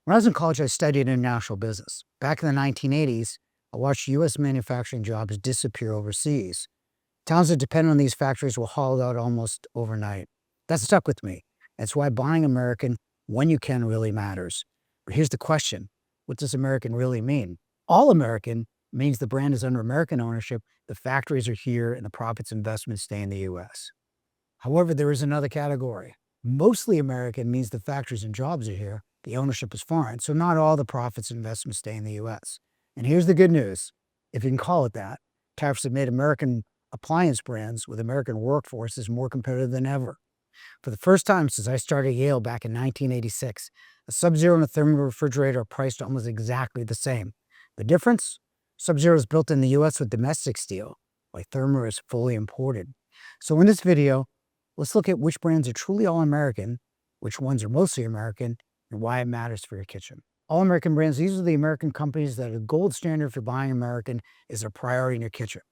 When I was in college, I studied international business. Back in the 1980s, I watched U.S. manufacturing jobs disappear overseas. Towns that depend on these factories were hauled out almost overnight. That stuck with me. That's why buying American when you can really matters. But here's the question. What does American really mean? All American means the brand is under American ownership, the factories are here, and the profits and investments stay in the U.S. However, there is another category. Mostly American means the factories and jobs are here, the ownership is foreign, so not all the profits and investments stay in the U.S. And here's the good news, if you can call it that. Tariffs have made American appliance brands with American workforces more competitive than ever. For the first time since I started at Yale back in 1986, a Sub-Zero and a thermal refrigerator are priced almost exactly the same. The difference? Sub-Zero is built in the U.S. with domestic steel, while thermal is fully imported. So in this video, let's look at which brands are truly all-American, which ones are mostly American, and why it matters for your kitchen. All-American brands, these are the American companies that are the gold standard for buying American is a priority in your kitchen.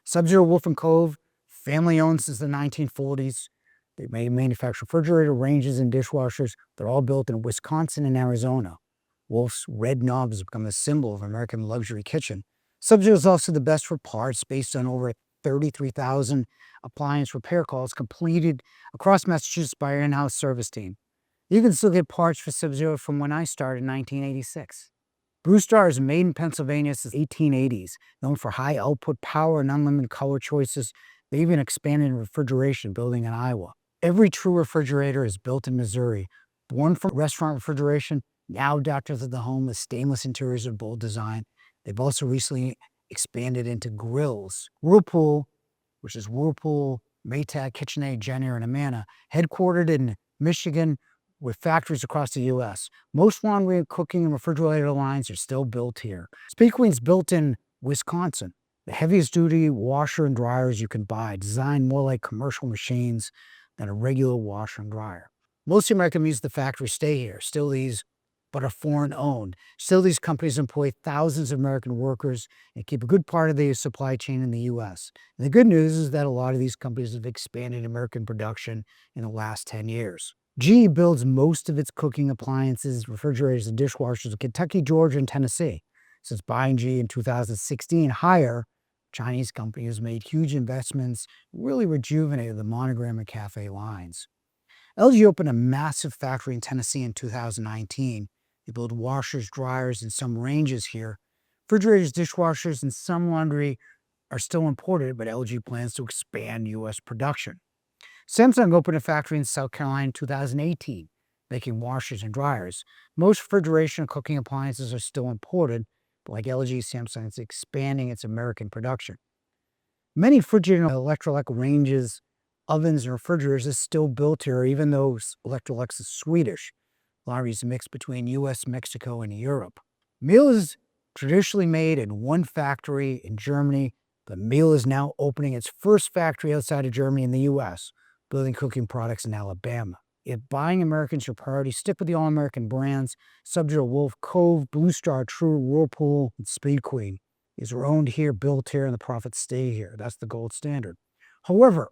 Sub-Zero, Wolf and Cove, family-owned since the 1940s. They manufacture refrigerator, ranges, and dishwashers. They're all built in Wisconsin and Arizona. Wolf's red knob has become a symbol of American luxury kitchen. Sub-Zero is also the best for parts based on over 33,000 appliance repair calls completed across Massachusetts by our in-house service team. You can still get parts for Sub-Zero from when I started in 1986. BlueStar is made in Pennsylvania since the 1880s, known for high output power and unlimited color choices. They even expanded in refrigeration, building in Iowa. Every true refrigerator is built in Missouri. Born from restaurant refrigeration, now adapted to the home with stainless interiors and bold design. They've also recently expanded into grills. Whirlpool, which is Whirlpool, Maytag, KitchenAid, Jenner, and Amana, headquartered in Michigan with factories across the U.S. Most laundry, cooking, and refrigerator lines are still built here. Speedqueen's built in Wisconsin. The heaviest duty washer and dryers you can buy, designed more like commercial machines than a regular washer and dryer. Most American means the factories stay here. Still these, but are foreign owned. Still these companies employ thousands of American workers and keep a good part of the supply chain in the U.S. And the good news is that a lot of these companies have expanded American production in the last 10 years. GE builds most of its cooking appliances, refrigerators, and dishwashers in Kentucky, Georgia, and Tennessee. Since buying GE in 2016, Haier, Chinese company, has made huge investments, really rejuvenated the Monogram and Cafe lines. LG opened a massive factory in Tennessee in 2019. They build washers, dryers, and some ranges here. Refrigerators, dishwashers, and some laundry are still imported, but LG plans to expand U.S. production. Samsung opened a factory in South Carolina in 2018, making washers and dryers. Most refrigeration and cooking appliances are still imported, but like LG, Samsung is expanding its American production. Many refrigerator and Electrolux ranges, ovens, and refrigerators is still built here, even though Electrolux is Swedish. Laundry is a mix between US, Mexico, and Europe. Miele is traditionally made in one factory in Germany, but Miele is now opening its first factory outside of Germany in the US, building cooking products in Alabama. If buying American's your priority, stick with the all-American brands. Sub-Zero, Wolf, Cove, BlueStar, True, Whirlpool, and Speedqueen. These are owned here, built here, and the profits stay here. That's the gold standard. However,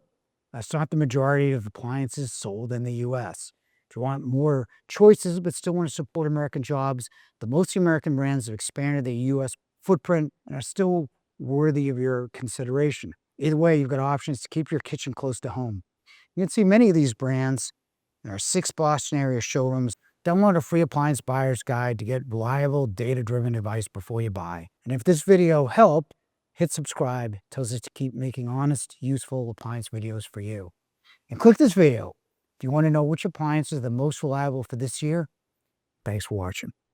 that's not the majority of appliances sold in the U.S. If you want more choices but still want to support American jobs, the most American brands have expanded their U.S. footprint and are still worthy of your consideration. Either way, you've got options to keep your kitchen close to home. You can see many of these brands in our 6 Boston area showrooms. Download a free appliance buyer's guide to get reliable, data-driven advice before you buy. And if this video helped, hit subscribe. It tells us to keep making honest, useful appliance videos for you. And click this video if you want to know which appliances are the most reliable for this year. Thanks for watching.